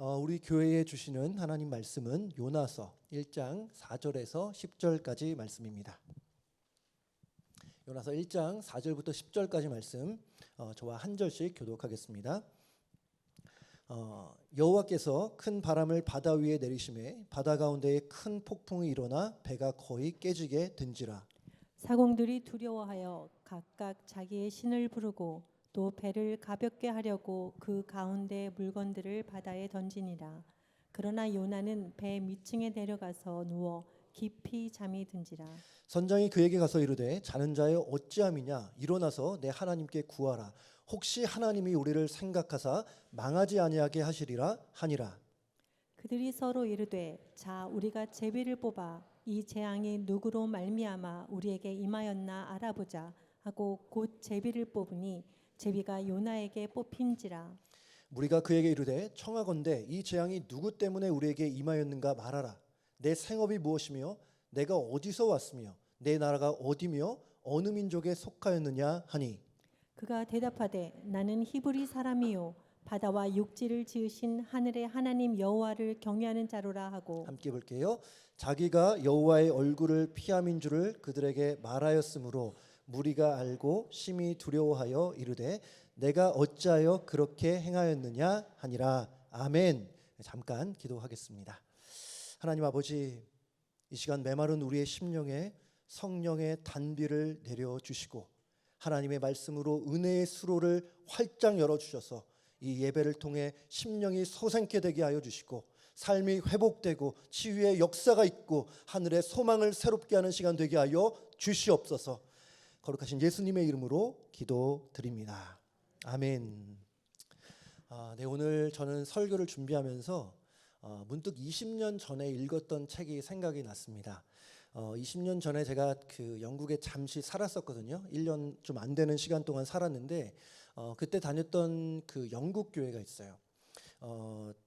우리 교회에 주시는 하나님 말씀은 요나서 1장 4절에서 10절까지 말씀입니다. 요나서 1장 4절부터 10절까지 말씀 저와 한 절씩 교독하겠습니다. 여호와께서 큰 바람을 바다 위에 내리심에 바다 가운데에 큰 폭풍이 일어나 배가 거의 깨지게 된지라. 사공들이 두려워하여 각각 자기의 신을 부르고 또 배를 가볍게 하려고 그 가운데 물건들을 바다에 던지니라. 그러나 요나는 배 밑층에 내려가서 누워 깊이 잠이 든지라. 선장이 그에게 가서 이르되 자는 자여 어찌함이냐 일어나서 내 하나님께 구하라. 혹시 하나님이 우리를 생각하사 망하지 아니하게 하시리라 하니라. 그들이 서로 이르되 자 우리가 제비를 뽑아 이 재앙이 누구로 말미암아 우리에게 임하였나 알아보자 하고 곧 제비를 뽑으니 제비가 요나에게 뽑힌지라. 우리가 그에게 이르되 청하건대 이 재앙이 누구 때문에 우리에게 임하였는가 말하라. 내 생업이 무엇이며 내가 어디서 왔으며 내 나라가 어디며 어느 민족에 속하였느냐 하니. 그가 대답하되 나는 히브리 사람이요 바다와 육지를 지으신 하늘의 하나님 여호와를 경외하는 자로라 하고. 함께 볼게요. 자기가 여호와의 얼굴을 피함인 줄을 그들에게 말하였으므로 무리가 알고 심히 두려워하여 이르되 내가 어찌하여 그렇게 행하였느냐 하니라. 아멘. 잠깐 기도하겠습니다. 하나님 아버지, 이 시간 메마른 우리의 심령에 성령의 단비를 내려주시고 하나님의 말씀으로 은혜의 수로를 활짝 열어주셔서 이 예배를 통해 심령이 소생케 되게 하여 주시고 삶이 회복되고 치유의 역사가 있고 하늘의 소망을 새롭게 하는 시간 되게 하여 주시옵소서. 거룩하신 예수님의 이름으로 기도드립니다. 아멘. 네, 오늘 저는 설교를 준비하면서 문득 20년 전에 읽었던 책이 생각이 났습니다. 20년 전에 제가 그 영국에 잠시 살았었거든요. 1년 좀 안 되는 시간 동안 살았는데 그때 다녔던 그 영국 교회가 있어요.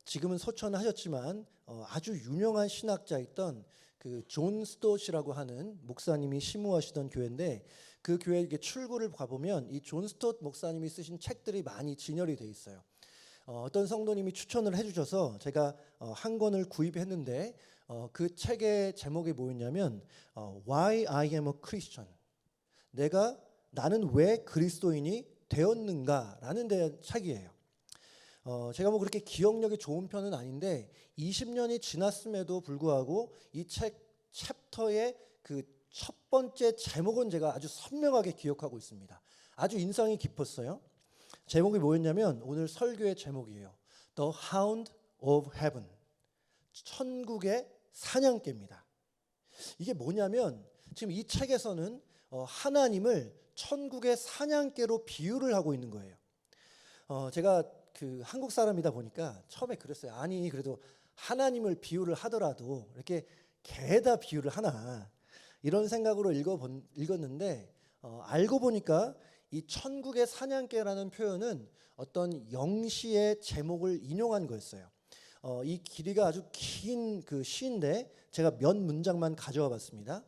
지금은 소천하셨지만 아주 유명한 신학자였던 그 존 스토시라고 하는 목사님이 심우하시던 교회인데 그 교회에 출구를 가보면 이 존 스토트 목사님이 쓰신 책들이 많이 진열이 돼 있어요. 어떤 성도님이 추천을 해주셔서 제가 한 권을 구입했는데 그 책의 제목이 뭐였냐면 Why I am a Christian. 나는 왜 그리스도인이 되었는가라는 책이에요. 제가 뭐 그렇게 기억력이 좋은 편은 아닌데 20년이 지났음에도 불구하고 이 책 챕터의 그 첫 번째 제목은 제가 아주 선명하게 기억하고 있습니다. 아주 인상이 깊었어요. 제목이 뭐였냐면 오늘 설교의 제목이에요. The Hound of Heaven. 천국의 사냥개입니다. 이게 뭐냐면 지금 이 책에서는 하나님을 천국의 사냥개로 비유를 하고 있는 거예요. 제가 그 한국 사람이다 보니까 처음에 그랬어요. 아니 그래도 하나님을 비유를 하더라도 이렇게 개에다 비유를 하나 이런 생각으로 읽었는데 알고 보니까 이 천국의 사냥개라는 표현은 어떤 영시의 제목을 인용한 거였어요. 이 길이가 아주 긴 그 시인데 제가 몇 문장만 가져와 봤습니다.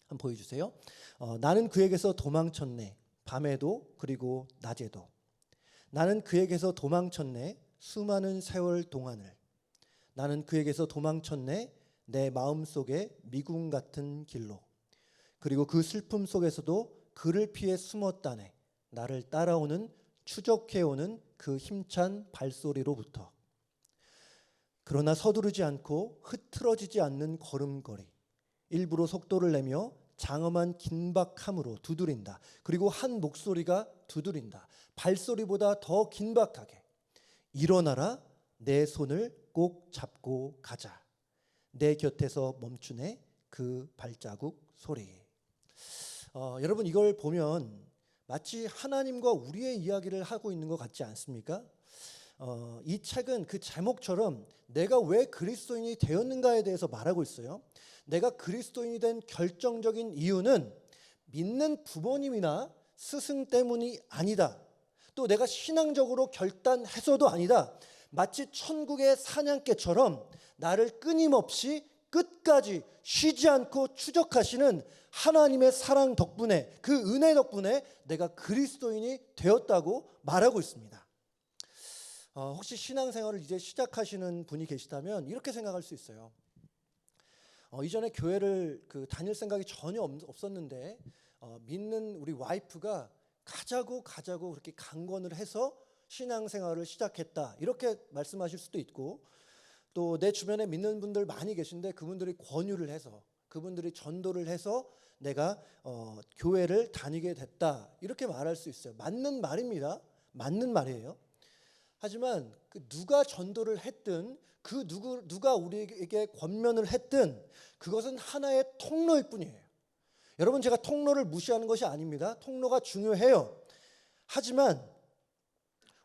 한번 보여주세요. 나는 그에게서 도망쳤네. 밤에도 그리고 낮에도. 나는 그에게서 도망쳤네. 수많은 세월 동안을. 나는 그에게서 도망쳤네. 내 마음속에 미궁 같은 길로. 그리고 그 슬픔 속에서도 그를 피해 숨었다네. 나를 따라오는 추적해오는 그 힘찬 발소리로부터. 그러나 서두르지 않고 흐트러지지 않는 걸음걸이. 일부러 속도를 내며 장엄한 긴박함으로 두드린다. 그리고 한 목소리가 두드린다. 발소리보다 더 긴박하게. 일어나라. 내 손을 꼭 잡고 가자. 내 곁에서 멈추네. 그 발자국 소리. 여러분 이걸 보면 마치 하나님과 우리의 이야기를 하고 있는 것 같지 않습니까? 이 책은 그 제목처럼 내가 왜 그리스도인이 되었는가에 대해서 말하고 있어요. 내가 그리스도인이 된 결정적인 이유는 믿는 부모님이나 스승 때문이 아니다. 또 내가 신앙적으로 결단해서도 아니다. 마치 천국의 사냥개처럼 나를 끊임없이 끝까지 쉬지 않고 추적하시는 하나님의 사랑 덕분에 그 은혜 덕분에 내가 그리스도인이 되었다고 말하고 있습니다. 혹시 신앙생활을 이제 시작하시는 분이 계시다면 이렇게 생각할 수 있어요. 이전에 교회를 다닐 생각이 전혀 없었는데 믿는 우리 와이프가 가자고 그렇게 강권을 해서 신앙생활을 시작했다, 이렇게 말씀하실 수도 있고, 또 내 주변에 믿는 분들 많이 계신데 그분들이 권유를 해서, 그분들이 전도를 해서 내가 교회를 다니게 됐다, 이렇게 말할 수 있어요. 맞는 말입니다. 맞는 말이에요. 하지만 누가 전도를 했든 누가 우리에게 권면을 했든 그것은 하나의 통로일 뿐이에요. 여러분, 제가 통로를 무시하는 것이 아닙니다. 통로가 중요해요. 하지만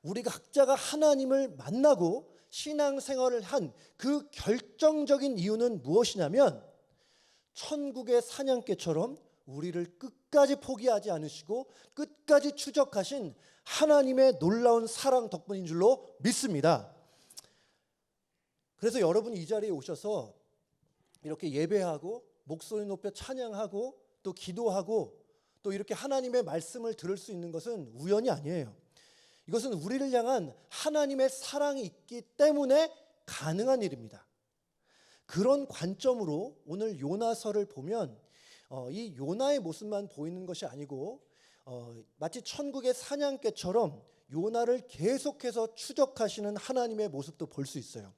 우리가 각자가 하나님을 만나고 신앙생활을 한 그 결정적인 이유는 무엇이냐면, 천국의 사냥개처럼 우리를 끝까지 포기하지 않으시고 끝까지 추적하신 하나님의 놀라운 사랑 덕분인 줄로 믿습니다. 그래서 여러분이 이 자리에 오셔서 이렇게 예배하고 목소리 높여 찬양하고 또 기도하고 또 이렇게 하나님의 말씀을 들을 수 있는 것은 우연이 아니에요. 이것은 우리를 향한 하나님의 사랑이 있기 때문에 가능한 일입니다. 그런 관점으로 오늘 요나서를 보면 이 요나의 모습만 보이는 것이 아니고 마치 천국의 사냥개처럼 요나를 계속해서 추적하시는 하나님의 모습도 볼 수 있어요.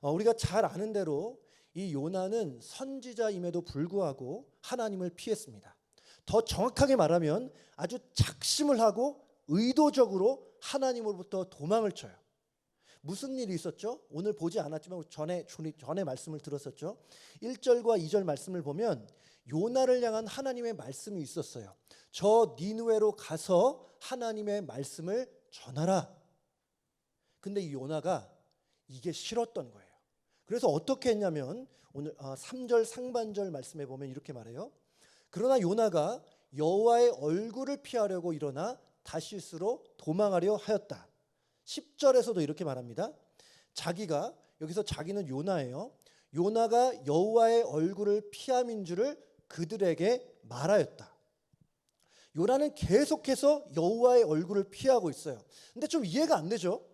우리가 잘 아는 대로 이 요나는 선지자임에도 불구하고 하나님을 피했습니다. 더 정확하게 말하면 아주 작심을 하고 의도적으로 하나님으로부터 도망을 쳐요. 무슨 일이 있었죠? 오늘 보지 않았지만 전에 말씀을 들었었죠. 1절과 2절 말씀을 보면 요나를 향한 하나님의 말씀이 있었어요. 저 니느웨로 가서 하나님의 말씀을 전하라. 근데 이 요나가 이게 싫었던 거예요. 그래서 어떻게 했냐면 오늘 3절 상반절 말씀에 보면 이렇게 말해요. 그러나 요나가 여호와의 얼굴을 피하려고 일어나 다시스로 도망하려 하였다. 10절에서도 이렇게 말합니다. 자기가, 여기서 자기는 요나예요. 요나가 여호와의 얼굴을 피함인 줄을 그들에게 말하였다. 요나는 계속해서 여호와의 얼굴을 피하고 있어요. 근데 좀 이해가 안 되죠?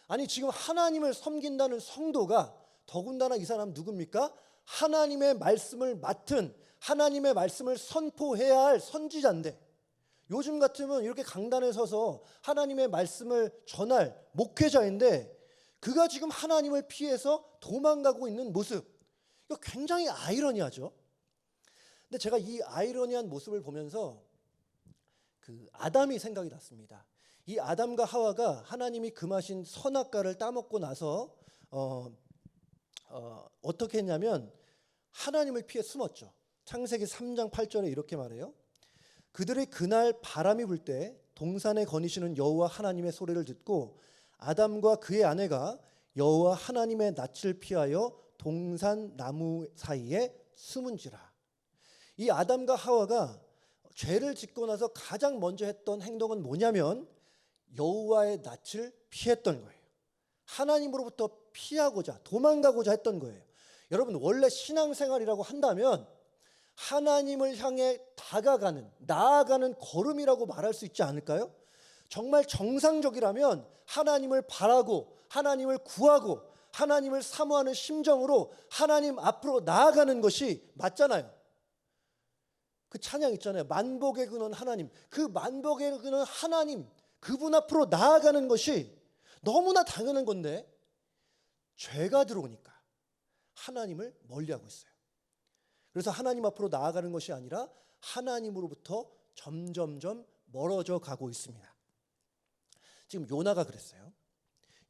아니, 지금 하나님을 섬긴다는 성도가, 더군다나 이 사람 누굽니까? 하나님의 말씀을 맡은, 하나님의 말씀을 선포해야 할 선지자인데, 요즘 같으면 이렇게 강단에 서서 하나님의 말씀을 전할 목회자인데 그가 지금 하나님을 피해서 도망가고 있는 모습, 이거 굉장히 아이러니하죠. 근데 제가 이 아이러니한 모습을 보면서 아담이 생각이 났습니다. 이 아담과 하와가 하나님이 금하신 선악과를 따먹고 나서 어떻게 했냐면 하나님을 피해 숨었죠. 창세기 3장 8절에 이렇게 말해요. 그들이 그날 바람이 불 때 동산에 거니시는 여호와 하나님의 소리를 듣고 아담과 그의 아내가 여호와 하나님의 낯을 피하여 동산 나무 사이에 숨은지라. 이 아담과 하와가 죄를 짓고 나서 가장 먼저 했던 행동은 뭐냐면 여호와의 낯을 피했던 거예요. 하나님으로부터 피하고자, 도망가고자 했던 거예요. 여러분, 원래 신앙생활이라고 한다면 하나님을 향해 나아가는 걸음이라고 말할 수 있지 않을까요? 정말 정상적이라면 하나님을 바라고 하나님을 구하고 하나님을 사모하는 심정으로 하나님 앞으로 나아가는 것이 맞잖아요. 그 찬양 있잖아요. 만복의 근원 하나님. 그 만복의 근원 하나님, 그분 앞으로 나아가는 것이 너무나 당연한 건데 죄가 들어오니까 하나님을 멀리하고 있어요. 그래서 하나님 앞으로 나아가는 것이 아니라 하나님으로부터 점점점 멀어져 가고 있습니다. 지금 요나가 그랬어요.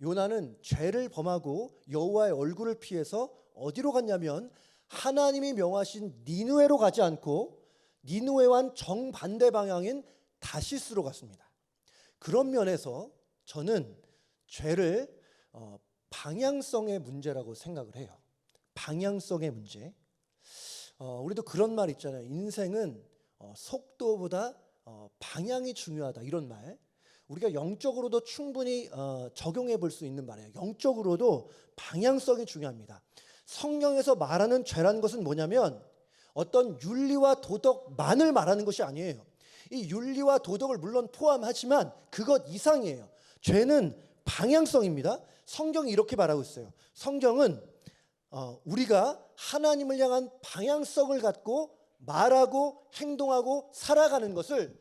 요나는 죄를 범하고 여호와의 얼굴을 피해서 어디로 갔냐면 하나님이 명하신 니느웨로 가지 않고 니느웨와는 정반대 방향인 다시스로 갔습니다. 그런 면에서 저는 죄를 방향성의 문제라고 생각을 해요. 방향성의 문제. 우리도 그런 말 있잖아요. 인생은 속도보다 방향이 중요하다, 이런 말. 우리가 영적으로도 충분히 적용해 볼 수 있는 말이에요. 영적으로도 방향성이 중요합니다. 성경에서 말하는 죄라는 것은 뭐냐면 어떤 윤리와 도덕만을 말하는 것이 아니에요. 이 윤리와 도덕을 물론 포함하지만 그것 이상이에요. 죄는 방향성입니다. 성경이 이렇게 말하고 있어요. 성경은 우리가 하나님을 향한 방향성을 갖고 말하고 행동하고 살아가는 것을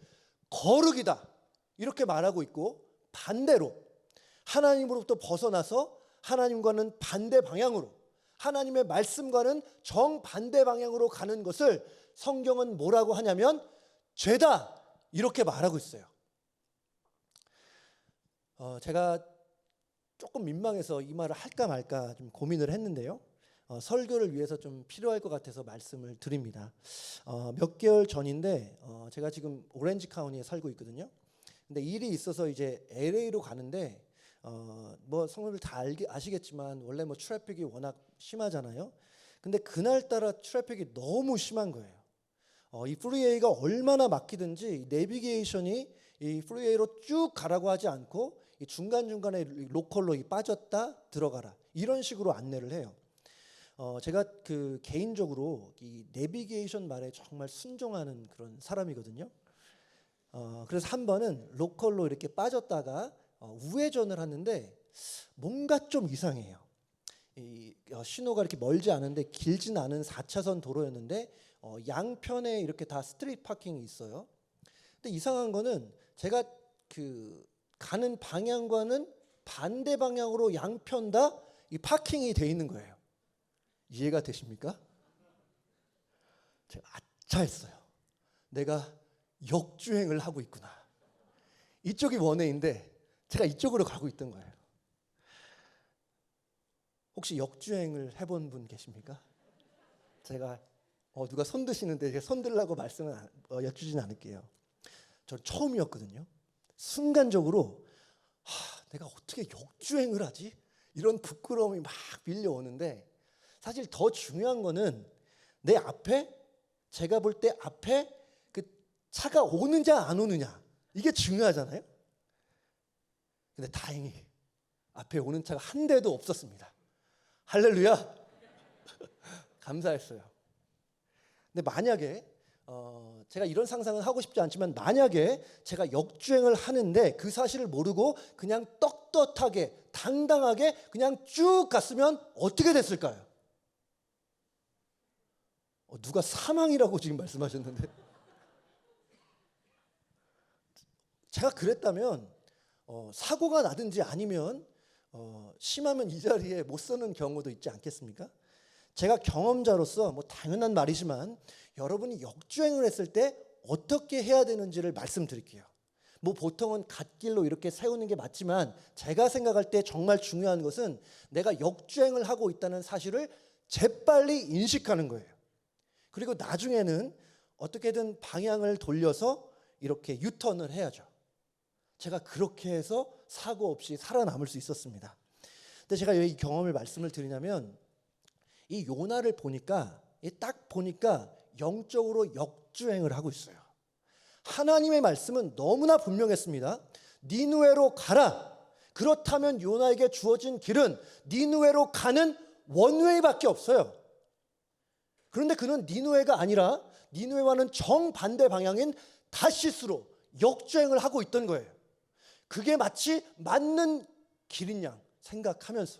거룩이다 이렇게 말하고 있고, 반대로 하나님으로부터 벗어나서 하나님과는 반대 방향으로, 하나님의 말씀과는 정반대 방향으로 가는 것을 성경은 뭐라고 하냐면 죄다 이렇게 말하고 있어요. 제가 조금 민망해서 이 말을 할까 말까 좀 고민을 했는데요. 설교를 위해서 좀 필요할 것 같아서 말씀을 드립니다. 몇 개월 전인데 제가 지금 오렌지 카운티에 살고 있거든요. 근데 일이 있어서 이제 LA로 가는데 뭐 성도들 다 아시겠지만 원래 뭐 트래픽이 워낙 심하잖아요. 근데 그날따라 트래픽이 너무 심한 거예요. 이 프리웨이가 얼마나 막히든지 내비게이션이 이 프리웨이로 쭉 가라고 하지 않고 이 중간중간에 로컬로 빠졌다 들어가라 이런 식으로 안내를 해요. 제가 그 개인적으로 이 내비게이션 말에 정말 순종하는 그런 사람이거든요. 그래서 한 번은 로컬로 이렇게 빠졌다가 우회전을 하는데 뭔가 좀 이상해요. 이 신호가 이렇게 멀지 않은데 길진 않은 4차선 도로였는데 양편에 이렇게 다 스트리트 파킹이 있어요. 근데 이상한 거는 제가 그 가는 방향과는 반대 방향으로 양편 다 이 파킹이 돼 있는 거예요. 이해가 되십니까? 제가 아차 했어요. 내가 역주행을 하고 있구나. 이쪽이 원웨이인데 제가 이쪽으로 가고 있던 거예요. 혹시 역주행을 해본 분 계십니까? 제가 누가 손 드시는데 제가 손 들라고 말씀을 여쭈진 않을게요. 전 처음이었거든요. 순간적으로 내가 어떻게 역주행을 하지? 이런 부끄러움이 막 밀려오는데, 사실 더 중요한 거는 내 앞에, 제가 볼 때 앞에 그 차가 오느냐 안 오느냐, 이게 중요하잖아요. 근데 다행히 앞에 오는 차가 한 대도 없었습니다. 할렐루야. 감사했어요. 근데 만약에 제가 이런 상상은 하고 싶지 않지만, 만약에 제가 역주행을 하는데 그 사실을 모르고 그냥 떳떳하게 당당하게 그냥 쭉 갔으면 어떻게 됐을까요? 누가 사망이라고 지금 말씀하셨는데, 제가 그랬다면 사고가 나든지 아니면 심하면 이 자리에 못 서는 경우도 있지 않겠습니까? 제가 경험자로서 뭐 당연한 말이지만 여러분이 역주행을 했을 때 어떻게 해야 되는지를 말씀드릴게요. 뭐 보통은 갓길로 이렇게 세우는 게 맞지만 제가 생각할 때 정말 중요한 것은 내가 역주행을 하고 있다는 사실을 재빨리 인식하는 거예요. 그리고 나중에는 어떻게든 방향을 돌려서 이렇게 유턴을 해야죠. 제가 그렇게 해서 사고 없이 살아남을 수 있었습니다. 근데 제가 왜 이 경험을 말씀을 드리냐면, 이 요나를 보니까 딱 보니까 영적으로 역주행을 하고 있어요. 하나님의 말씀은 너무나 분명했습니다. 니느웨로 가라. 그렇다면 요나에게 주어진 길은 니느웨로 가는 원웨이밖에 없어요. 그런데 그는 니느웨가 아니라 니느웨와는 정반대 방향인 다시스로 역주행을 하고 있던 거예요. 그게 마치 맞는 길인 양 생각하면서,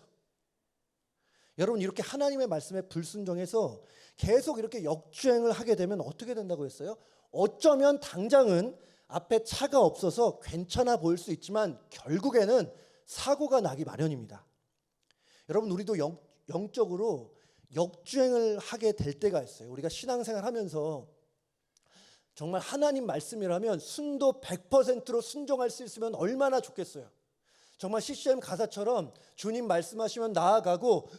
여러분 이렇게 하나님의 말씀에 불순종해서 계속 이렇게 역주행을 하게 되면 어떻게 된다고 했어요? 어쩌면 당장은 앞에 차가 없어서 괜찮아 보일 수 있지만 결국에는 사고가 나기 마련입니다. 여러분 우리도 영적으로 역주행을 하게 될 때가 있어요. 우리가 신앙생활 하면서 정말 하나님 말씀이라면 순도 100%로 순종할 수 있으면 얼마나 좋겠어요. 정말 CCM 가사처럼 주님 말씀하시면 나아가고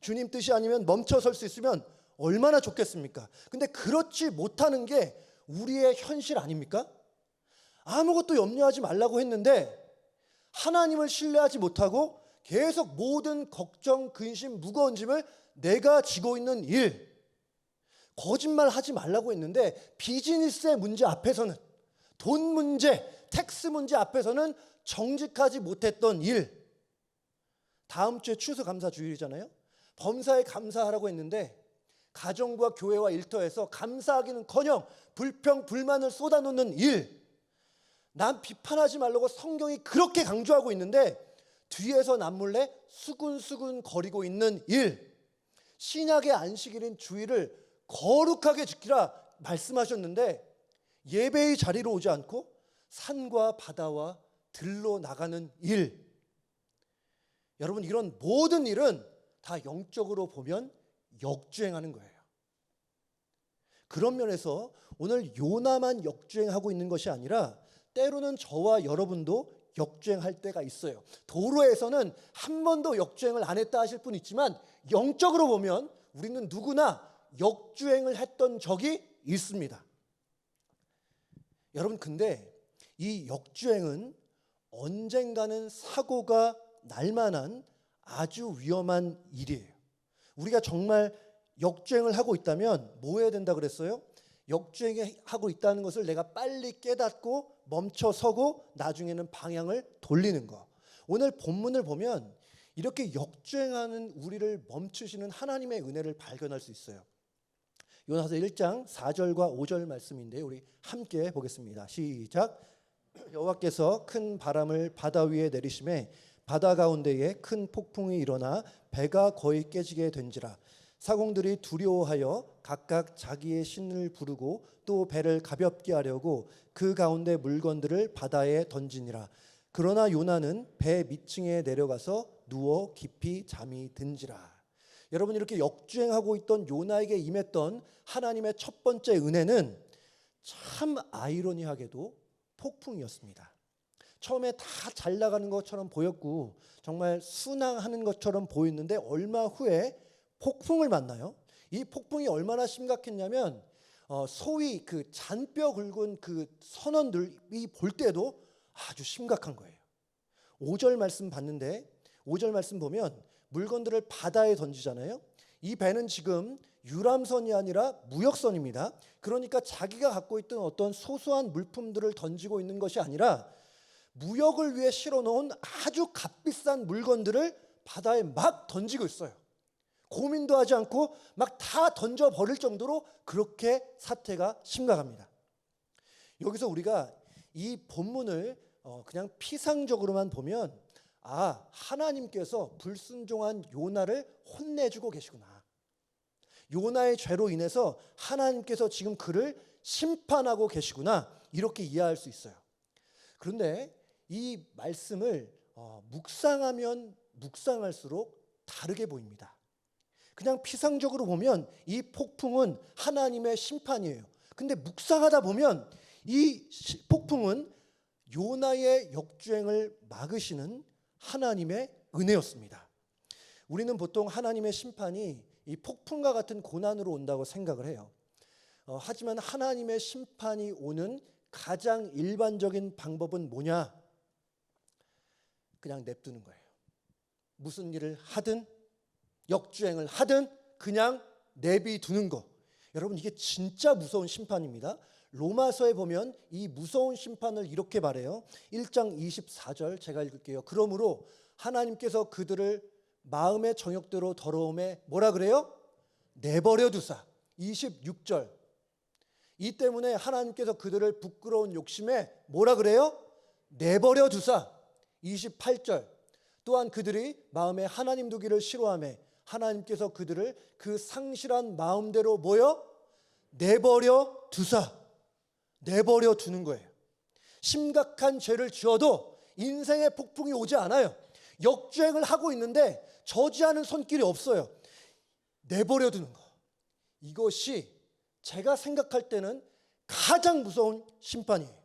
주님 뜻이 아니면 멈춰설 수 있으면 얼마나 좋겠습니까? 근데 그렇지 못하는 게 우리의 현실 아닙니까? 아무것도 염려하지 말라고 했는데 하나님을 신뢰하지 못하고 계속 모든 걱정, 근심, 무거운 짐을 내가 지고 있는 일, 거짓말하지 말라고 했는데 비즈니스의 문제 앞에서는, 돈 문제, 텍스 문제 앞에서는 정직하지 못했던 일. 다음 주에 추수감사 주일이잖아요. 범사에 감사하라고 했는데 가정과 교회와 일터에서 감사하기는커녕 불평, 불만을 쏟아놓는 일. 난 비판하지 말라고 성경이 그렇게 강조하고 있는데 뒤에서 남몰래 수군수군 거리고 있는 일, 신약의 안식일인 주일을 거룩하게 지키라 말씀하셨는데 예배의 자리로 오지 않고 산과 바다와 들로 나가는 일, 여러분 이런 모든 일은 다 영적으로 보면 역주행하는 거예요. 그런 면에서 오늘 요나만 역주행하고 있는 것이 아니라 때로는 저와 여러분도 역주행할 때가 있어요. 도로에서는 한 번도 역주행을 안 했다 하실 분 있지만 영적으로 보면 우리는 누구나 역주행을 했던 적이 있습니다. 여러분 근데 이 역주행은 언젠가는 사고가 날 만한 아주 위험한 일이에요. 우리가 정말 역주행을 하고 있다면 뭐 해야 된다 그랬어요? 역주행하고 있다는 것을 내가 빨리 깨닫고 멈춰서고 나중에는 방향을 돌리는 거. 오늘 본문을 보면 이렇게 역주행하는 우리를 멈추시는 하나님의 은혜를 발견할 수 있어요. 요나서 1장 4절과 5절 말씀인데요. 우리 함께 보겠습니다. 시작. 여호와께서 큰 바람을 바다 위에 내리심에 바다 가운데에 큰 폭풍이 일어나 배가 거의 깨지게 된지라. 사공들이 두려워하여 각각 자기의 신을 부르고 또 배를 가볍게 하려고 그 가운데 물건들을 바다에 던지니라. 그러나 요나는 배 밑층에 내려가서 누워 깊이 잠이 든지라. 여러분 이렇게 역주행하고 있던 요나에게 임했던 하나님의 첫 번째 은혜는 참 아이러니하게도 폭풍이었습니다. 처음에 다 잘 나가는 것처럼 보였고 정말 순항하는 것처럼 보였는데 얼마 후에 폭풍을 만나요. 이 폭풍이 얼마나 심각했냐면 소위 그 잔뼈 굵은 그 선원들이 볼 때도 아주 심각한 거예요. 5절 말씀 봤는데 5절 말씀 보면 물건들을 바다에 던지잖아요. 이 배는 지금 유람선이 아니라 무역선입니다. 그러니까 자기가 갖고 있던 어떤 소소한 물품들을 던지고 있는 것이 아니라 무역을 위해 실어놓은 아주 값비싼 물건들을 바다에 막 던지고 있어요. 고민도 하지 않고 막 다 던져버릴 정도로 그렇게 사태가 심각합니다. 여기서 우리가 이 본문을 그냥 피상적으로만 보면 하나님께서 불순종한 요나를 혼내주고 계시구나. 요나의 죄로 인해서 하나님께서 지금 그를 심판하고 계시구나. 이렇게 이해할 수 있어요. 그런데 이 말씀을 묵상하면 묵상할수록 다르게 보입니다. 그냥 피상적으로 보면 이 폭풍은 하나님의 심판이에요. 근데 묵상하다 보면 이 폭풍은 요나의 역주행을 막으시는 하나님의 은혜였습니다. 우리는 보통 하나님의 심판이 이 폭풍과 같은 고난으로 온다고 생각을 해요. 하지만 하나님의 심판이 오는 가장 일반적인 방법은 뭐냐? 그냥 냅두는 거예요. 무슨 일을 하든 역주행을 하든 그냥 내비두는 거. 여러분 이게 진짜 무서운 심판입니다. 로마서에 보면 이 무서운 심판을 이렇게 말해요. 1장 24절 제가 읽을게요. 그러므로 하나님께서 그들을 마음의 정욕대로 더러움에 뭐라 그래요? 내버려 두사. 26절. 이 때문에 하나님께서 그들을 부끄러운 욕심에 뭐라 그래요? 내버려 두사. 28절. 또한 그들이 마음에 하나님 두기를 싫어하며 하나님께서 그들을 그 상실한 마음대로 내버려 두사. 내버려 두는 거예요. 심각한 죄를 지어도 인생의 폭풍이 오지 않아요. 역주행을 하고 있는데 저지하는 손길이 없어요. 내버려 두는 거. 이것이 제가 생각할 때는 가장 무서운 심판이에요.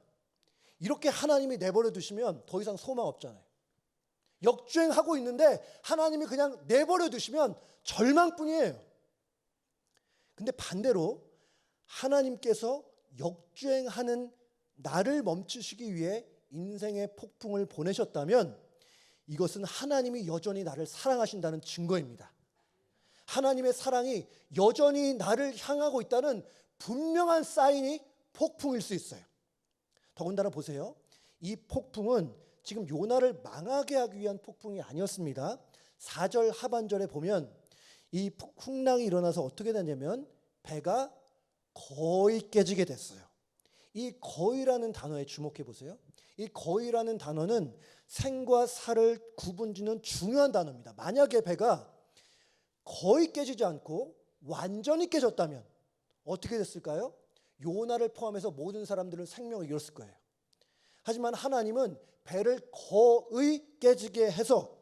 이렇게 하나님이 내버려 두시면 더 이상 소망 없잖아요. 역주행하고 있는데 하나님이 그냥 내버려 두시면 절망뿐이에요. 근데 반대로 하나님께서 역주행하는 나를 멈추시기 위해 인생의 폭풍을 보내셨다면 이것은 하나님이 여전히 나를 사랑하신다는 증거입니다. 하나님의 사랑이 여전히 나를 향하고 있다는 분명한 사인이 폭풍일 수 있어요. 더군다나 보세요. 이 폭풍은 지금 요나를 망하게 하기 위한 폭풍이 아니었습니다. 4절 하반절에 보면 이 풍랑이 일어나서 어떻게 됐냐면 배가 거의 깨지게 됐어요. 이 거의라는 단어에 주목해 보세요. 이 거의라는 단어는 생과 사를 구분짓는 중요한 단어입니다. 만약에 배가 거의 깨지지 않고 완전히 깨졌다면 어떻게 됐을까요? 요나를 포함해서 모든 사람들은 생명을 잃었을 거예요. 하지만 하나님은 배를 거의 깨지게 해서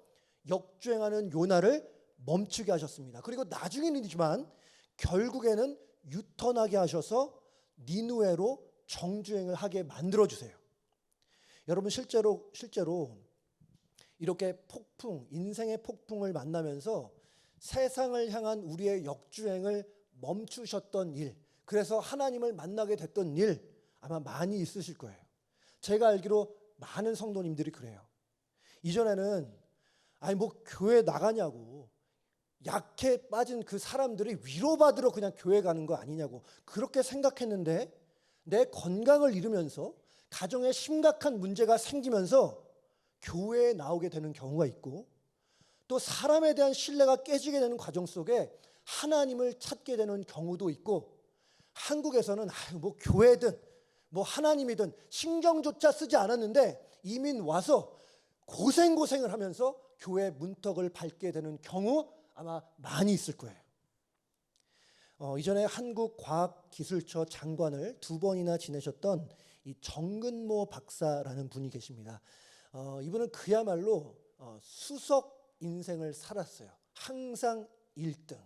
역주행하는 요나를 멈추게 하셨습니다. 그리고 나중에는이지만 결국에는 유턴하게 하셔서 니누에로 정주행을 하게 만들어 주세요. 여러분 실제로 이렇게 폭풍, 인생의 폭풍을 만나면서 세상을 향한 우리의 역주행을 멈추셨던 일, 그래서 하나님을 만나게 됐던 일 아마 많이 있으실 거예요. 제가 알기로 많은 성도님들이 그래요. 이전에는 아니 뭐 교회 나가냐고, 약해 빠진 그 사람들이 위로받으러 그냥 교회 가는 거 아니냐고 그렇게 생각했는데, 내 건강을 잃으면서 가정에 심각한 문제가 생기면서 교회에 나오게 되는 경우가 있고, 또 사람에 대한 신뢰가 깨지게 되는 과정 속에 하나님을 찾게 되는 경우도 있고, 한국에서는 뭐 교회든 뭐 하나님이든 신경조차 쓰지 않았는데 이민 와서 고생을 하면서 교회 문턱을 밟게 되는 경우 아마 많이 있을 거예요. 이전에 한국과학기술처 장관을 2번이나 지내셨던 이 정근모 박사라는 분이 계십니다. 이분은 그야말로 수석 인생을 살았어요. 항상 1등.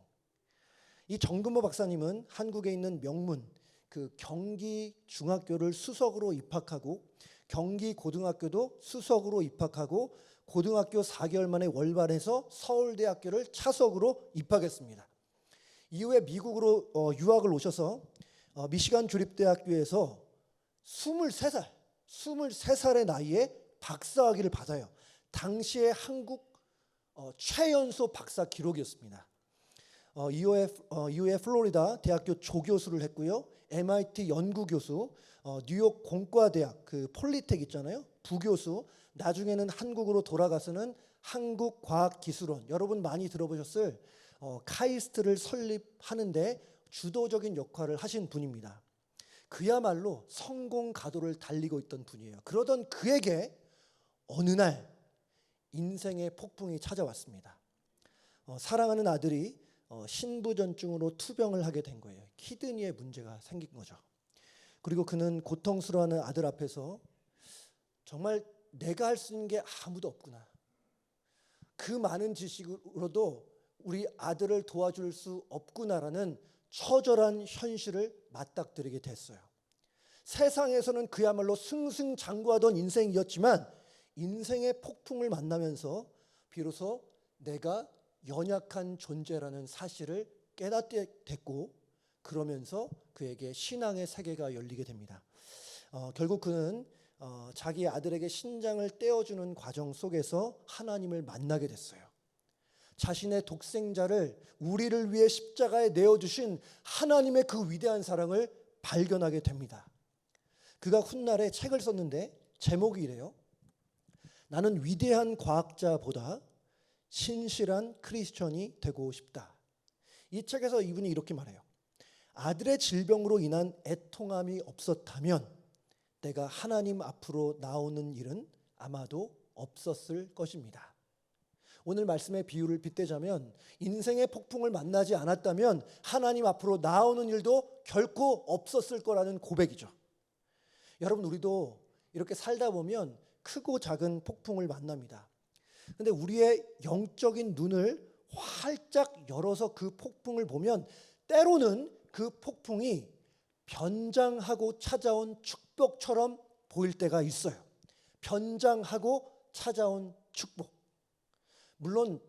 이 정근모 박사님은 한국에 있는 명문 그 경기 중학교를 수석으로 입학하고, 경기 고등학교도 수석으로 입학하고, 고등학교 4개월 만에 월반해서 서울대학교를 차석으로 입학했습니다. 이후에 미국으로 유학을 오셔서 미시간 주립대학교에서 23살의 나이에 박사학위를 받아요. 당시의 한국 최연소 박사 기록이었습니다. 이후에 플로리다 대학교 조교수를 했고요. MIT 연구교수, 뉴욕 공과대학 그 폴리텍 있잖아요. 부교수, 나중에는 한국으로 돌아가서는 한국과학기술원, 여러분 많이 들어보셨을 카이스트를 설립하는데 주도적인 역할을 하신 분입니다. 그야말로 성공 가도를 달리고 있던 분이에요. 그러던 그에게 어느 날 인생의 폭풍이 찾아왔습니다. 사랑하는 아들이 신부전증으로 투병을 하게 된 거예요. 키드니에 문제가 생긴 거죠. 그리고 그는 고통스러워하는 아들 앞에서 정말 내가 할 수 있는 게 아무도 없구나, 그 많은 지식으로도 우리 아들을 도와줄 수 없구나라는 처절한 현실을 맞닥뜨리게 됐어요. 세상에서는 그야말로 승승장구하던 인생이었지만 인생의 폭풍을 만나면서 비로소 내가 연약한 존재라는 사실을 깨닫게 됐고, 그러면서 그에게 신앙의 세계가 열리게 됩니다. 결국 그는 자기 아들에게 신장을 떼어주는 과정 속에서 하나님을 만나게 됐어요. 자신의 독생자를 우리를 위해 십자가에 내어주신 하나님의 그 위대한 사랑을 발견하게 됩니다. 그가 훗날에 책을 썼는데 제목이 이래요. 나는 위대한 과학자보다 신실한 크리스천이 되고 싶다. 이 책에서 이분이 이렇게 말해요. 아들의 질병으로 인한 애통함이 없었다면 내가 하나님 앞으로 나오는 일은 아마도 없었을 것입니다. 오늘 말씀의 비유를 빗대자면 인생의 폭풍을 만나지 않았다면 하나님 앞으로 나오는 일도 결코 없었을 거라는 고백이죠. 여러분, 우리도 이렇게 살다 보면 크고 작은 폭풍을 만납니다. 근데 우리의 영적인 눈을 활짝 열어서 그 폭풍을 보면 때로는 그 폭풍이 변장하고 찾아온 축복처럼 보일 때가 있어요. 변장하고 찾아온 축복. 물론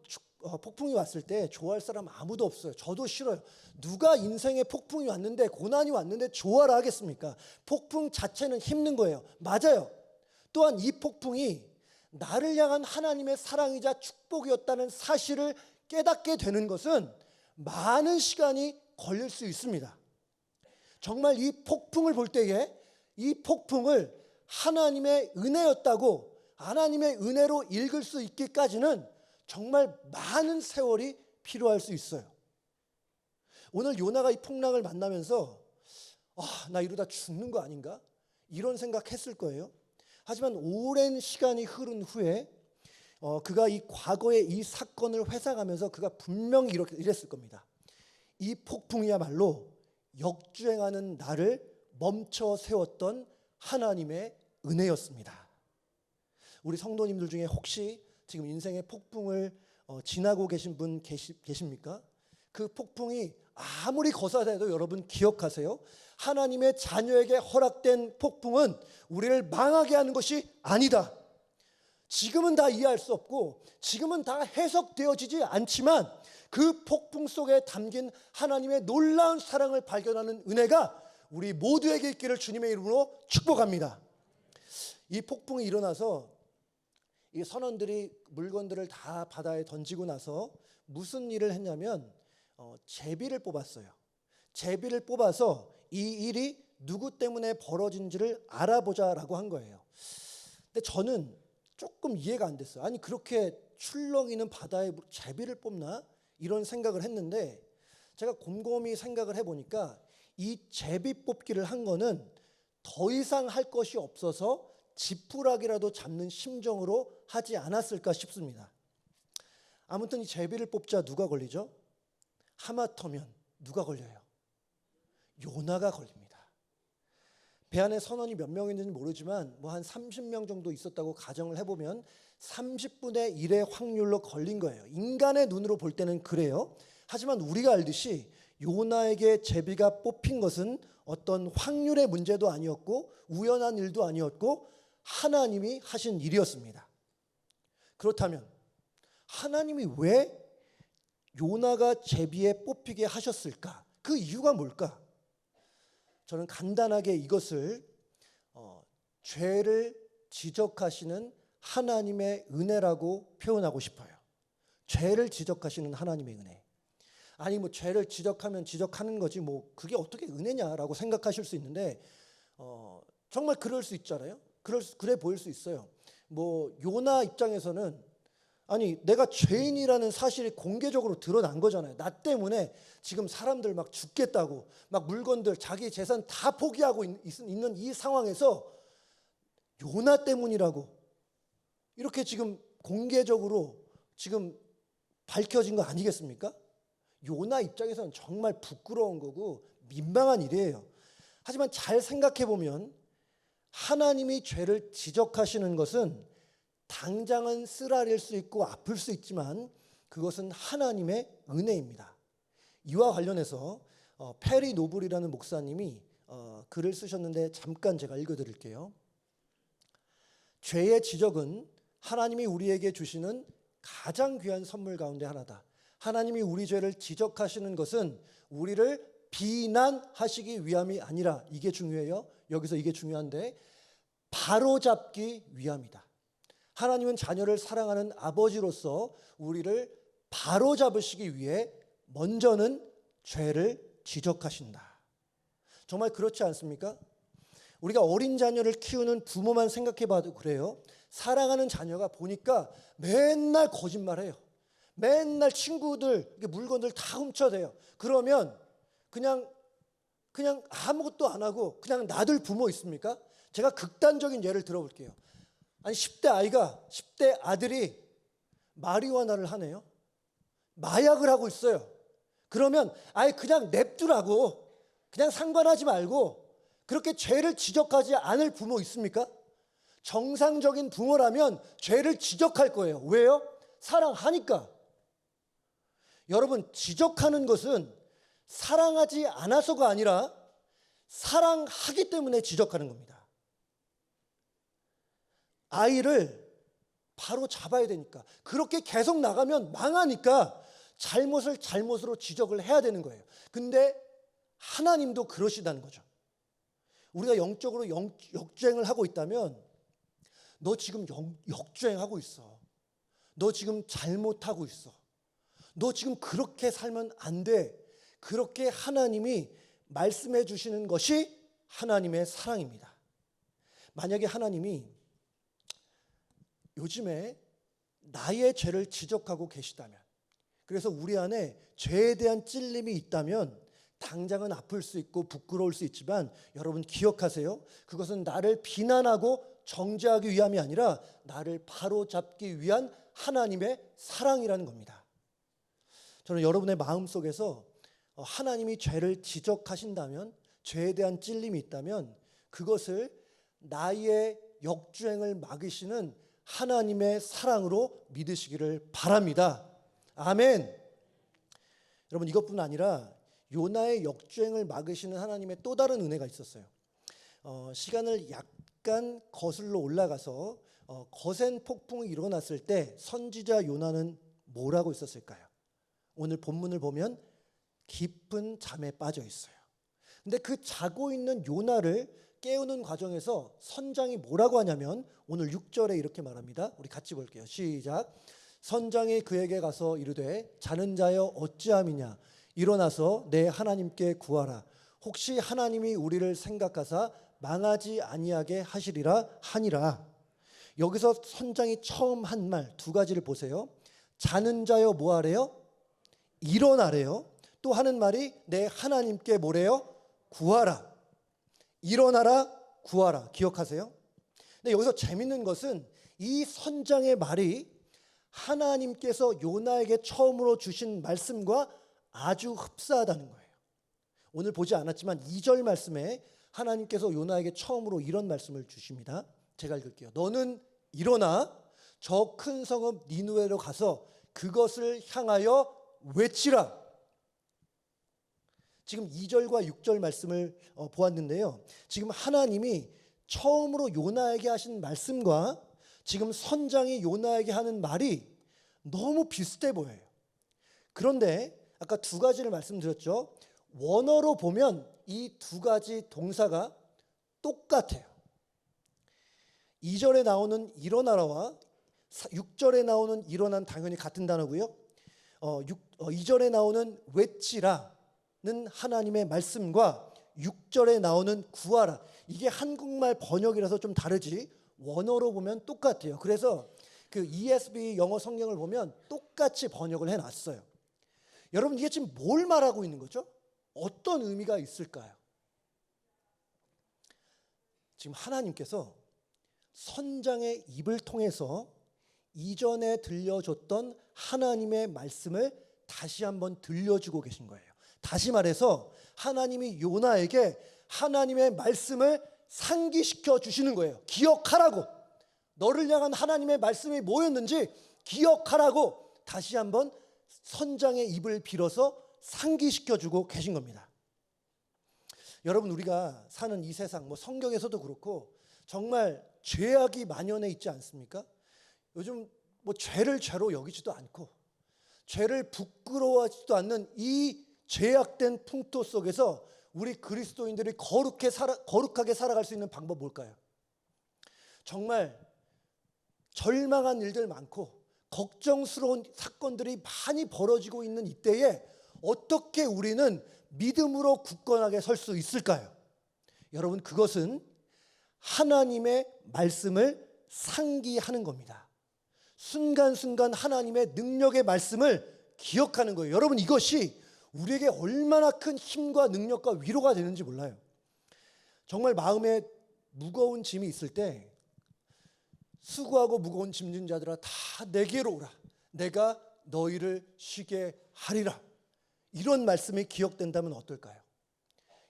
폭풍이 왔을 때 좋아할 사람 아무도 없어요. 저도 싫어요. 누가 인생에 폭풍이 왔는데, 고난이 왔는데 좋아라 하겠습니까? 폭풍 자체는 힘든 거예요. 맞아요. 또한 이 폭풍이 나를 향한 하나님의 사랑이자 축복이었다는 사실을 깨닫게 되는 것은 많은 시간이 걸릴 수 있습니다. 정말 이 폭풍을 볼 때에 이 폭풍을 하나님의 은혜였다고, 하나님의 은혜로 읽을 수 있기까지는 정말 많은 세월이 필요할 수 있어요. 오늘 요나가 이 풍랑을 만나면서 나 이러다 죽는 거 아닌가? 이런 생각했을 거예요. 하지만 오랜 시간이 흐른 후에 그가 이 과거의 이 사건을 회상하면서 그가 분명히 이렇게 이랬을 겁니다. 이 폭풍이야말로 역주행하는 나를 멈춰 세웠던 하나님의 은혜였습니다. 우리 성도님들 중에 혹시 지금 인생의 폭풍을 지나고 계신 분 계십니까? 그 폭풍이 아무리 거사해도 여러분 기억하세요. 하나님의 자녀에게 허락된 폭풍은 우리를 망하게 하는 것이 아니다. 지금은 다 이해할 수 없고 지금은 다 해석되어지지 않지만 그 폭풍 속에 담긴 하나님의 놀라운 사랑을 발견하는 은혜가 우리 모두에게 있기를 주님의 이름으로 축복합니다. 이 폭풍이 일어나서 이 선원들이 물건들을 다 바다에 던지고 나서 무슨 일을 했냐면 제비를 뽑았어요. 제비를 뽑아서 이 일이 누구 때문에 벌어진지를 알아보자라고 한 거예요. 근데 저는 조금 이해가 안 됐어요. 아니 그렇게 출렁이는 바다에 제비를 뽑나? 이런 생각을 했는데 제가 곰곰이 생각을 해보니까 이 제비 뽑기를 한 거는 더 이상 할 것이 없어서 지푸라기라도 잡는 심정으로 하지 않았을까 싶습니다. 아무튼 이 제비를 뽑자 누가 걸리죠? 하마터면 누가 걸려요? 요나가 걸립니다. 배 안에 선원이 몇 명인지는 모르지만 뭐 한 30명 정도 있었다고 가정을 해보면 30분의 1의 확률로 걸린 거예요. 인간의 눈으로 볼 때는 그래요. 하지만 우리가 알듯이 요나에게 제비가 뽑힌 것은 어떤 확률의 문제도 아니었고 우연한 일도 아니었고 하나님이 하신 일이었습니다. 그렇다면 하나님이 왜 요나가 제비에 뽑히게 하셨을까? 그 이유가 뭘까? 저는 간단하게 이것을 죄를 지적하시는 하나님의 은혜라고 표현하고 싶어요. 죄를 지적하시는 하나님의 은혜. 아니 뭐 죄를 지적하면 지적하는 거지 뭐 그게 어떻게 은혜냐라고 생각하실 수 있는데 정말 그럴 수 있잖아요. 그래 보일 수 있어요. 뭐 요나 입장에서는 아니 내가 죄인이라는 사실이 공개적으로 드러난 거잖아요. 나 때문에 지금 사람들 막 죽겠다고 막 물건들 자기 재산 다 포기하고 있는 이 상황에서 요나 때문이라고 이렇게 지금 공개적으로 지금 밝혀진 거 아니겠습니까? 요나 입장에서는 정말 부끄러운 거고 민망한 일이에요. 하지만 잘 생각해 보면 하나님이 죄를 지적하시는 것은 당장은 쓰라릴 수 있고 아플 수 있지만 그것은 하나님의 은혜입니다. 이와 관련해서 페리 노블이라는 목사님이 글을 쓰셨는데 잠깐 제가 읽어드릴게요. 죄의 지적은 하나님이 우리에게 주시는 가장 귀한 선물 가운데 하나다. 하나님이 우리 죄를 지적하시는 것은 우리를 비난하시기 위함이 아니라 이게 중요해요. 여기서 이게 중요한데 바로잡기 위함이다. 하나님은 자녀를 사랑하는 아버지로서 우리를 바로잡으시기 위해 먼저는 죄를 지적하신다. 정말 그렇지 않습니까? 우리가 어린 자녀를 키우는 부모만 생각해봐도 그래요. 사랑하는 자녀가 보니까 맨날 거짓말해요. 맨날 친구들 물건들 다 훔쳐대요. 그러면 그냥 아무것도 안 하고 그냥 놔둘 부모 있습니까? 제가 극단적인 예를 들어볼게요. 아니 10대 아들이 마리화나를 하네요. 마약을 하고 있어요. 그러면 아예 그냥 냅두라고 그냥 상관하지 말고 그렇게 죄를 지적하지 않을 부모 있습니까? 정상적인 부모라면 죄를 지적할 거예요. 왜요? 사랑하니까. 여러분 지적하는 것은 사랑하지 않아서가 아니라 사랑하기 때문에 지적하는 겁니다. 아이를 바로 잡아야 되니까 그렇게 계속 나가면 망하니까 잘못을 잘못으로 지적을 해야 되는 거예요. 근데 하나님도 그러시다는 거죠. 우리가 영적으로 역주행을 하고 있다면 너 지금 역주행하고 있어. 너 지금 잘못하고 있어. 너 지금 그렇게 살면 안 돼. 그렇게 하나님이 말씀해 주시는 것이 하나님의 사랑입니다. 만약에 하나님이 요즘에 나의 죄를 지적하고 계시다면 그래서 우리 안에 죄에 대한 찔림이 있다면 당장은 아플 수 있고 부끄러울 수 있지만 여러분 기억하세요. 그것은 나를 비난하고 정죄하기 위함이 아니라 나를 바로잡기 위한 하나님의 사랑이라는 겁니다. 저는 여러분의 마음속에서 하나님이 죄를 지적하신다면, 죄에 대한 찔림이 있다면 그것을 나의 역주행을 막으시는 하나님의 사랑으로 믿으시기를 바랍니다. 아멘. 여러분, 이것뿐 아니라 요나의 역주행을 막으시는 하나님의 또 다른 은혜가 있었어요. 시간을 약간 거슬러 올라가서 거센 폭풍이 일어났을 때 선지자 요나는 뭘 하고 있었을까요? 오늘 본문을 보면 깊은 잠에 빠져 있어요. 근데 그 자고 있는 요나를 깨우는 과정에서 선장이 뭐라고 하냐면 오늘 6절에 이렇게 말합니다. 우리 같이 볼게요. 시작. 선장이 그에게 가서 이르되 자는 자여 어찌함이냐, 일어나서 내 하나님께 구하라. 혹시 하나님이 우리를 생각하사 망하지 아니하게 하시리라 하니라. 여기서 선장이 처음 한 말 두 가지를 보세요. 자는 자여 뭐하래요? 일어나래요. 또 하는 말이 내 하나님께 뭐래요? 구하라. 일어나라, 구하라. 기억하세요? 근데 여기서 재밌는 것은 이 선장의 말이 하나님께서 요나에게 처음으로 주신 말씀과 아주 흡사하다는 거예요. 오늘 보지 않았지만 2절 말씀에 하나님께서 요나에게 처음으로 이런 말씀을 주십니다. 제가 읽을게요. 너는 일어나 저 큰 성읍 니느웨로 가서 그것을 향하여 외치라. 지금 2절과 6절 말씀을 보았는데요. 지금 하나님이 처음으로 요나에게 하신 말씀과 지금 선장이 요나에게 하는 말이 너무 비슷해 보여요. 그런데 아까 두 가지를 말씀드렸죠. 원어로 보면 이 두 가지 동사가 똑같아요. 2절에 나오는 일어나라와 6절에 나오는 일어난 당연히 같은 단어고요. 2절에 나오는 외치라는 하나님의 말씀과 6절에 나오는 구하라, 이게 한국말 번역이라서 좀 다르지 원어로 보면 똑같아요. 그래서 그 ESV 영어 성경을 보면 똑같이 번역을 해놨어요. 여러분, 이게 지금 뭘 말하고 있는 거죠? 어떤 의미가 있을까요? 지금 하나님께서 선장의 입을 통해서 이전에 들려줬던 하나님의 말씀을 다시 한번 들려주고 계신 거예요. 다시 말해서 하나님이 요나에게 하나님의 말씀을 상기시켜 주시는 거예요. 기억하라고. 너를 향한 하나님의 말씀이 뭐였는지 기억하라고 다시 한번 선장의 입을 빌어서 상기시켜 주고 계신 겁니다. 여러분, 우리가 사는 이 세상, 성경에서도 그렇고 정말 죄악이 만연해 있지 않습니까? 요즘 죄를 죄로 여기지도 않고 죄를 부끄러워하지도 않는 이 죄악된 풍토 속에서 우리 그리스도인들이 거룩하게 살아갈 수 있는 방법 뭘까요? 정말 절망한 일들 많고 걱정스러운 사건들이 많이 벌어지고 있는 이때에 어떻게 우리는 믿음으로 굳건하게 설 수 있을까요? 여러분, 그것은 하나님의 말씀을 상기하는 겁니다. 순간순간 하나님의 능력의 말씀을 기억하는 거예요. 여러분, 이것이 우리에게 얼마나 큰 힘과 능력과 위로가 되는지 몰라요. 정말 마음에 무거운 짐이 있을 때 수고하고 무거운 짐진 자들아 다 내게로 오라. 내가 너희를 쉬게 하리라. 이런 말씀이 기억된다면 어떨까요?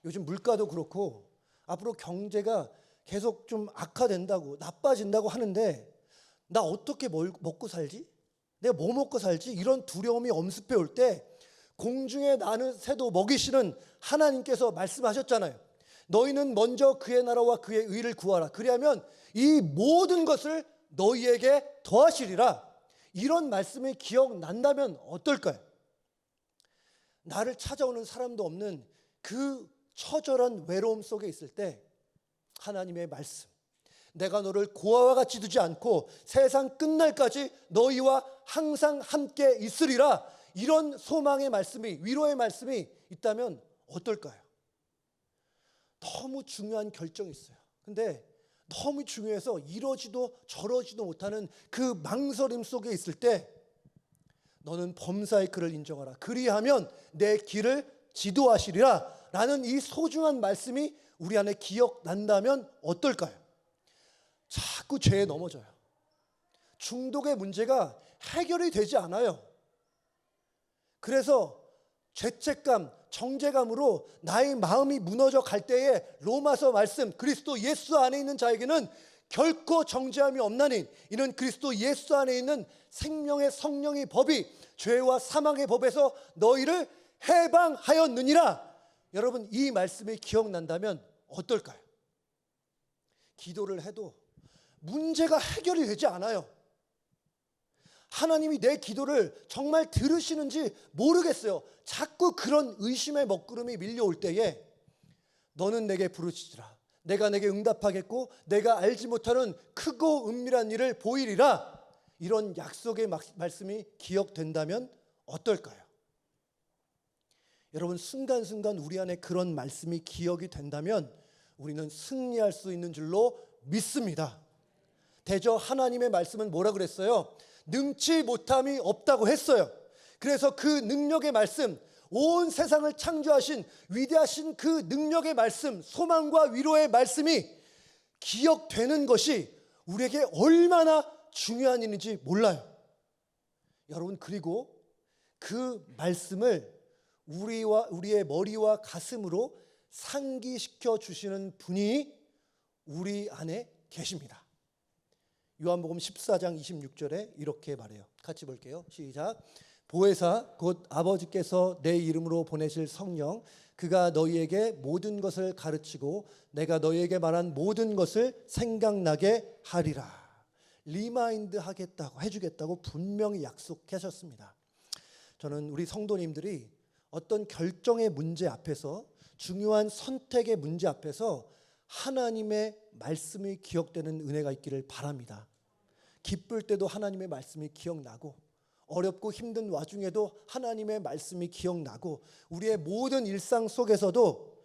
요즘 물가도 그렇고 앞으로 경제가 계속 좀 악화된다고, 나빠진다고 하는데 나 어떻게 먹고 살지? 내가 뭐 먹고 살지? 이런 두려움이 엄습해 올 때 공중에 나는 새도 먹이시는 하나님께서 말씀하셨잖아요. 너희는 먼저 그의 나라와 그의 의를 구하라. 그리하면 이 모든 것을 너희에게 더하시리라. 이런 말씀이 기억난다면 어떨까요? 나를 찾아오는 사람도 없는 그 처절한 외로움 속에 있을 때 하나님의 말씀, 내가 너를 고아와 같이 두지 않고 세상 끝날까지 너희와 항상 함께 있으리라. 이런 소망의 말씀이, 위로의 말씀이 있다면 어떨까요? 너무 중요한 결정이 있어요. 근데 너무 중요해서 이러지도 저러지도 못하는 그 망설임 속에 있을 때 너는 범사의 그를 인정하라. 그리하면 내 길을 지도하시리라 라는 이 소중한 말씀이 우리 안에 기억난다면 어떨까요? 자꾸 죄에 넘어져요. 중독의 문제가 해결이 되지 않아요. 그래서 죄책감, 정죄감으로 나의 마음이 무너져 갈 때에 로마서 말씀, 그리스도 예수 안에 있는 자에게는 결코 정죄함이 없나니 이는 그리스도 예수 안에 있는 생명의 성령의 법이 죄와 사망의 법에서 너희를 해방하였느니라. 여러분, 이 말씀이 기억난다면 어떨까요? 기도를 해도 문제가 해결이 되지 않아요. 하나님이 내 기도를 정말 들으시는지 모르겠어요. 자꾸 그런 의심의 먹구름이 밀려올 때에 너는 내게 부르짖으라. 내가 내게 응답하겠고 내가 알지 못하는 크고 은밀한 일을 보이리라. 이런 약속의 말씀이 기억된다면 어떨까요? 여러분, 순간순간 우리 안에 그런 말씀이 기억이 된다면 우리는 승리할 수 있는 줄로 믿습니다. 대저 하나님의 말씀은 뭐라 그랬어요? 능치 못함이 없다고 했어요. 그래서 그 능력의 말씀, 온 세상을 창조하신 위대하신 그 능력의 말씀, 소망과 위로의 말씀이 기억되는 것이 우리에게 얼마나 중요한 일인지 몰라요. 여러분, 그리고 그 말씀을 우리의 머리와 가슴으로 상기시켜 주시는 분이 우리 안에 계십니다. 요한복음 14장 26절에 이렇게 말해요. 같이 볼게요. 시작. 보혜사 곧 아버지께서 내 이름으로 보내실 성령, 그가 너희에게 모든 것을 가르치고 내가 너희에게 말한 모든 것을 생각나게 하리라. 리마인드 하겠다고, 해주겠다고 분명히 약속하셨습니다. 저는 우리 성도님들이 어떤 결정의 문제 앞에서, 중요한 선택의 문제 앞에서 하나님의 말씀이 기억되는 은혜가 있기를 바랍니다. 기쁠 때도 하나님의 말씀이 기억나고, 어렵고 힘든 와중에도 하나님의 말씀이 기억나고, 우리의 모든 일상 속에서도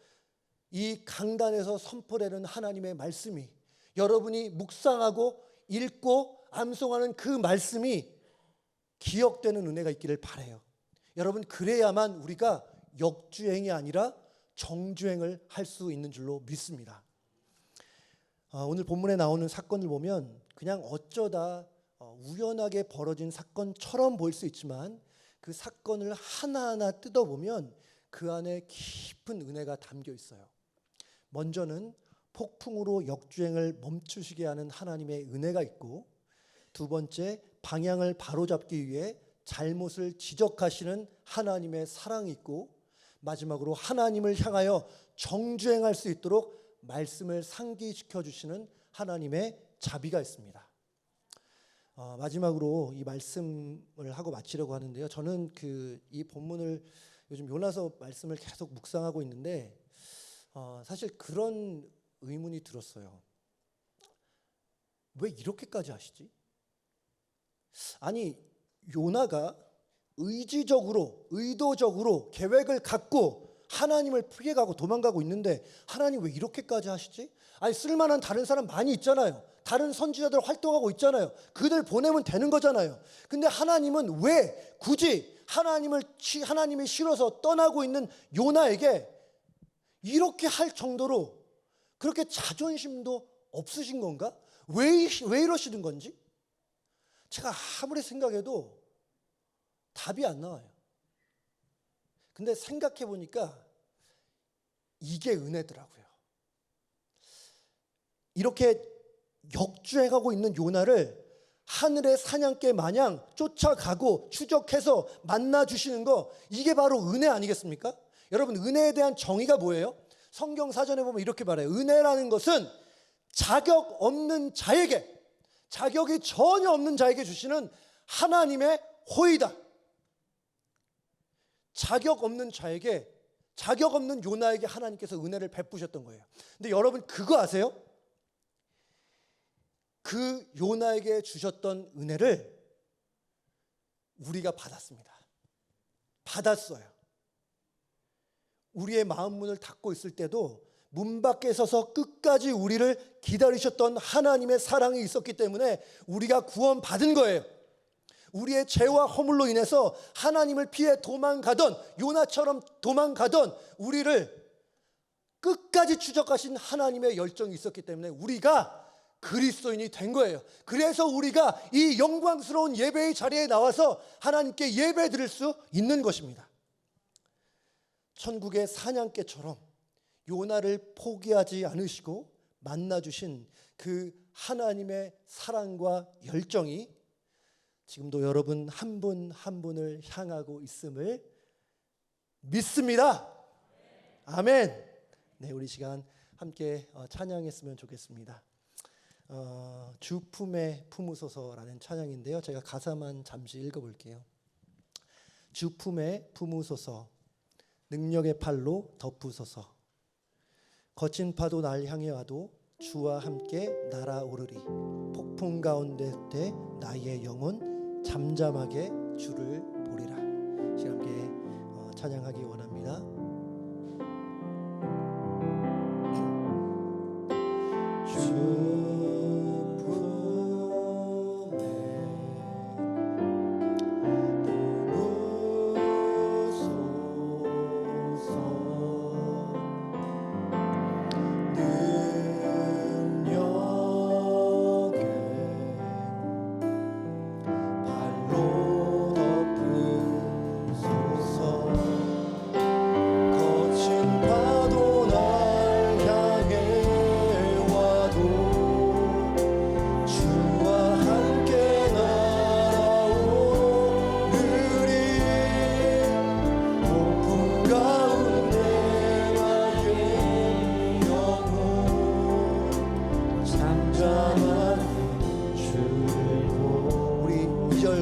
이 강단에서 선포되는 하나님의 말씀이, 여러분이 묵상하고 읽고 암송하는 그 말씀이 기억되는 은혜가 있기를 바라요. 여러분, 그래야만 우리가 역주행이 아니라 정주행을 할 수 있는 줄로 믿습니다. 오늘 본문에 나오는 사건을 보면 그냥 어쩌다 우연하게 벌어진 사건처럼 보일 수 있지만 그 사건을 하나하나 뜯어보면 그 안에 깊은 은혜가 담겨 있어요. 먼저는 폭풍으로 역주행을 멈추시게 하는 하나님의 은혜가 있고, 두 번째, 방향을 바로잡기 위해 잘못을 지적하시는 하나님의 사랑이 있고, 마지막으로 하나님을 향하여 정주행할 수 있도록 말씀을 상기시켜 주시는 하나님의 자비가 있습니다. 마지막으로 이 말씀을 하고 마치려고 하는데요. 저는 이 본문을 요즘 요나서 말씀을 계속 묵상하고 있는데 사실 그런 의문이 들었어요. 왜 이렇게까지 하시지? 아니, 요나가 의지적으로, 의도적으로 계획을 갖고 하나님을 피해가고 도망가고 있는데 하나님 왜 이렇게까지 하시지? 아니, 쓸만한 다른 사람 많이 있잖아요. 다른 선지자들 활동하고 있잖아요. 그들 보내면 되는 거잖아요. 근데 하나님은 왜 굳이 하나님이 싫어서 떠나고 있는 요나에게 이렇게 할 정도로 그렇게 자존심도 없으신 건가? 왜 이러시는 건지 제가 아무리 생각해도 답이 안 나와요. 근데 생각해 보니까 이게 은혜더라고요. 이렇게 역주행하고 있는 요나를 하늘의 사냥개 마냥 쫓아가고 추적해서 만나주시는 거, 이게 바로 은혜 아니겠습니까? 여러분, 은혜에 대한 정의가 뭐예요? 성경 사전에 보면 이렇게 말해요. 은혜라는 것은 자격 없는 자에게, 자격이 전혀 없는 자에게 주시는 하나님의 호의다. 자격 없는 자에게, 자격 없는 요나에게 하나님께서 은혜를 베푸셨던 거예요. 근데 여러분, 그거 아세요? 그 요나에게 주셨던 은혜를 우리가 받았습니다. 받았어요. 우리의 마음 문을 닫고 있을 때도 문 밖에 서서 끝까지 우리를 기다리셨던 하나님의 사랑이 있었기 때문에 우리가 구원받은 거예요. 우리의 죄와 허물로 인해서 하나님을 피해 도망가던, 요나처럼 도망가던 우리를 끝까지 추적하신 하나님의 열정이 있었기 때문에 우리가 그리스도인이 된 거예요. 그래서 우리가 이 영광스러운 예배의 자리에 나와서 하나님께 예배 드릴 수 있는 것입니다. 천국의 사냥개처럼 요나를 포기하지 않으시고 만나주신 그 하나님의 사랑과 열정이 지금도 여러분 한 분 한 분을 향하고 있음을 믿습니다. 아멘. 네, 우리 시간 함께 찬양했으면 좋겠습니다. 주 품에 품으소서라는 찬양인데요. 제가 가사만 잠시 읽어볼게요. 주 품에 품으소서, 능력의 팔로 덮으소서. 거친 파도 날 향해 와도 주와 함께 날아오르리. 폭풍 가운데 때 나의 영혼 잠잠하게 주를 보리라. 시간 함께 찬양하기 원합니다.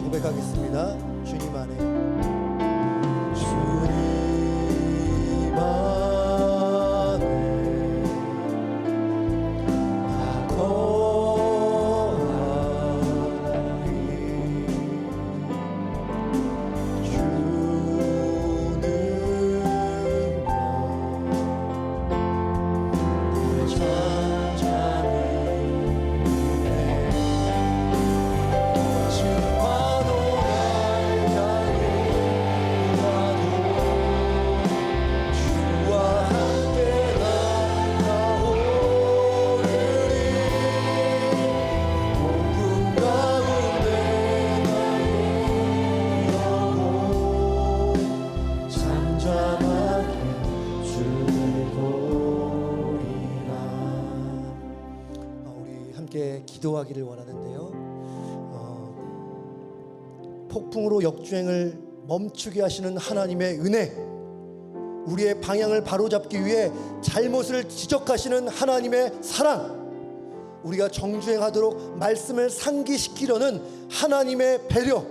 고백하겠습니다. 주님 안에, 주님 안에 나 거하리. 주는 나를 찾아내. 기도하기를 원하는데요. 폭풍으로 역주행을 멈추게 하시는 하나님의 은혜, 우리의 방향을 바로잡기 위해 잘못을 지적하시는 하나님의 사랑, 우리가 정주행하도록 말씀을 상기시키려는 하나님의 배려,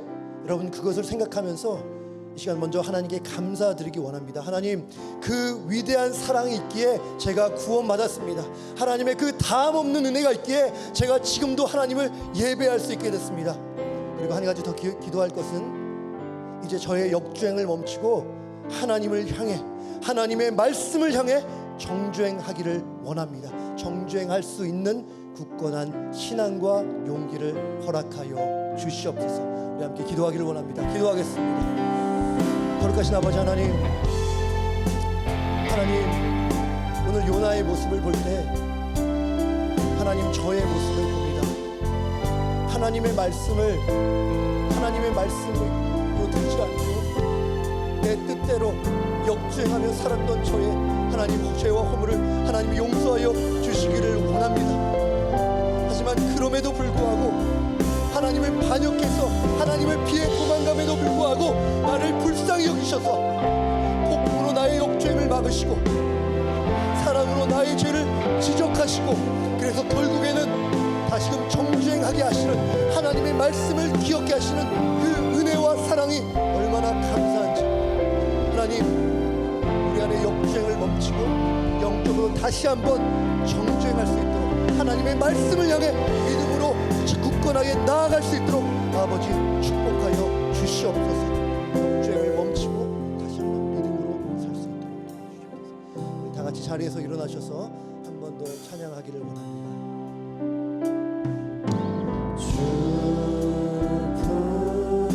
여러분 그것을 생각하면서 이 시간 먼저 하나님께 감사드리기 원합니다. 하나님, 그 위대한 사랑이 있기에 제가 구원받았습니다. 하나님의 그 다함없는 은혜가 있기에 제가 지금도 하나님을 예배할 수 있게 됐습니다. 그리고 한 가지 더 기도할 것은 이제 저의 역주행을 멈추고 하나님을 향해, 하나님의 말씀을 향해 정주행하기를 원합니다. 정주행할 수 있는 굳건한 신앙과 용기를 허락하여 주시옵소서. 우리 함께 기도하기를 원합니다. 기도하겠습니다. 거룩하신 아버지 하나님, 오늘 요나의 모습을 볼 때 하나님 저의 모습을 봅니다. 하나님의 말씀으로 들지 않고 내 뜻대로 역주행하며 살았던 저의 하나님 죄와 허물을 하나님이 용서하여 주시기를 원합니다. 하지만 그럼에도 불구하고 하나님을 반역해서 하나님을 피해 도망감에도 불구하고 나를 불쌍히 여기셔서 폭풍으로 나의 역주행을 막으시고 사랑으로 나의 죄를 지적하시고, 그래서 결국에는 다시금 정주행하게 하시는 하나님의 말씀을 기억게 하시는 그 은혜와 사랑이 얼마나 감사한지, 하나님 우리 안에 역주행을 멈추고 영적으로 다시 한번 정주행할 수 있도록 하나님의 말씀을 향해 믿음으로 굳건하게 나아갈 수 있도록 아버지 축복하여 주시옵소서. 역주행을 멈추고 다시 한번 믿음으로 살 수 있도록 주시옵소서. 우리 다 같이 자리에서 일어나셔서 한 번 더 찬양하기를 원합니다. 주 품에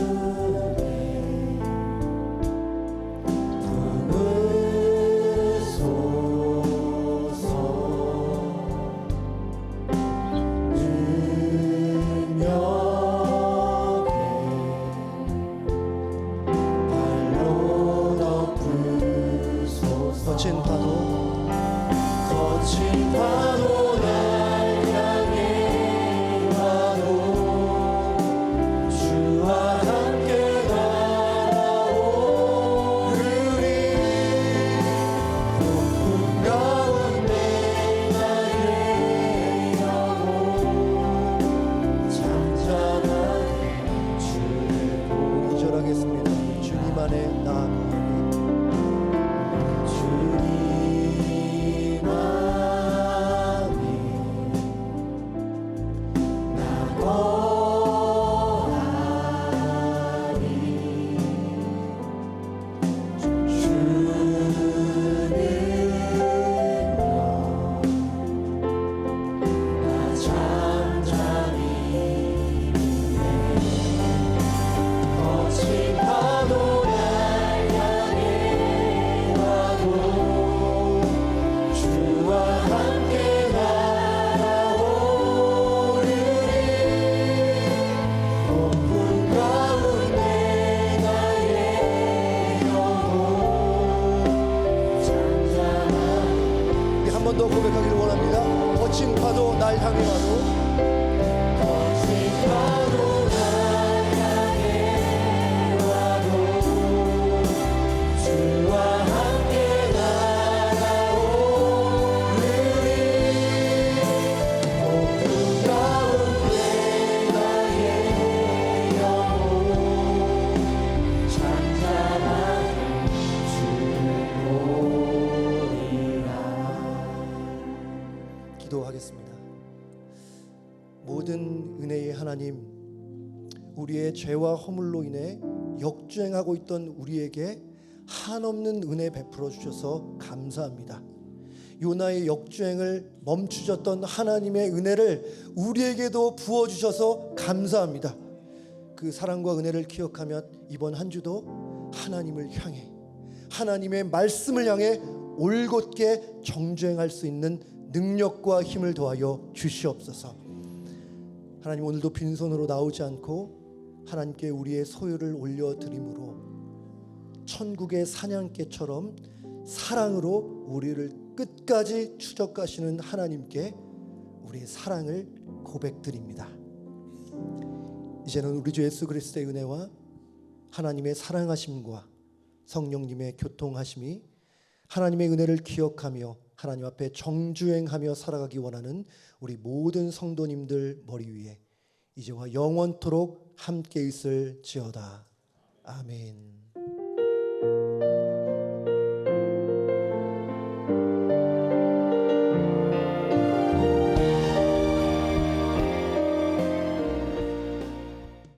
거친 파도 거친 파도 날 향해 와도 주와 함께 날아오르리 폭풍 가운데 나의 영혼 잠잠하게 주를 보고 기절하겠습니다. 주님 안에 나 주님 안에 나 거하리 주는요 나 잠잠히 거친 파도 날 향해 와도 주와 함께 날아오르리 폭풍 가운데 나의 영혼 잠잠하리 우리 한 번 더 고백하기를 원합니다. 거친 파도 날 향해 와도 거친 파도 날 향해 와도 주와 함께 날아오르리 폭풍 가운데 나의 영혼 잠잠하게 주를 보리라. 기도하겠습니다. 모든 은혜의 하나님, 우리의 죄와 허물로 인해 역주행하고 있던 우리에게 한없는 은혜 베풀어 주셔서 감사합니다. 요나의 역주행을 멈추셨던 하나님의 은혜를 우리에게도 부어 주셔서 감사합니다. 그 사랑과 은혜를 기억하며 이번 한 주도 하나님을 향해, 하나님의 말씀을 향해 올곧게 정주행할 수 있는 능력과 힘을 더하여 주시옵소서. 하나님, 오늘도 빈손으로 나오지 않고 하나님께 우리의 소유를 올려드림으로 천국의 사냥개처럼 사랑으로 우리를 끝까지 추적하시는 하나님께 우리의 사랑을 고백드립니다. 이제는 우리 주 예수 그리스도의 은혜와 하나님의 사랑하심과 성령님의 교통하심이 하나님의 은혜를 기억하며 하나님 앞에 정주행하며 살아가기 원하는 우리 모든 성도님들 머리 위에 이제와 영원토록 함께 있을지어다. 아멘.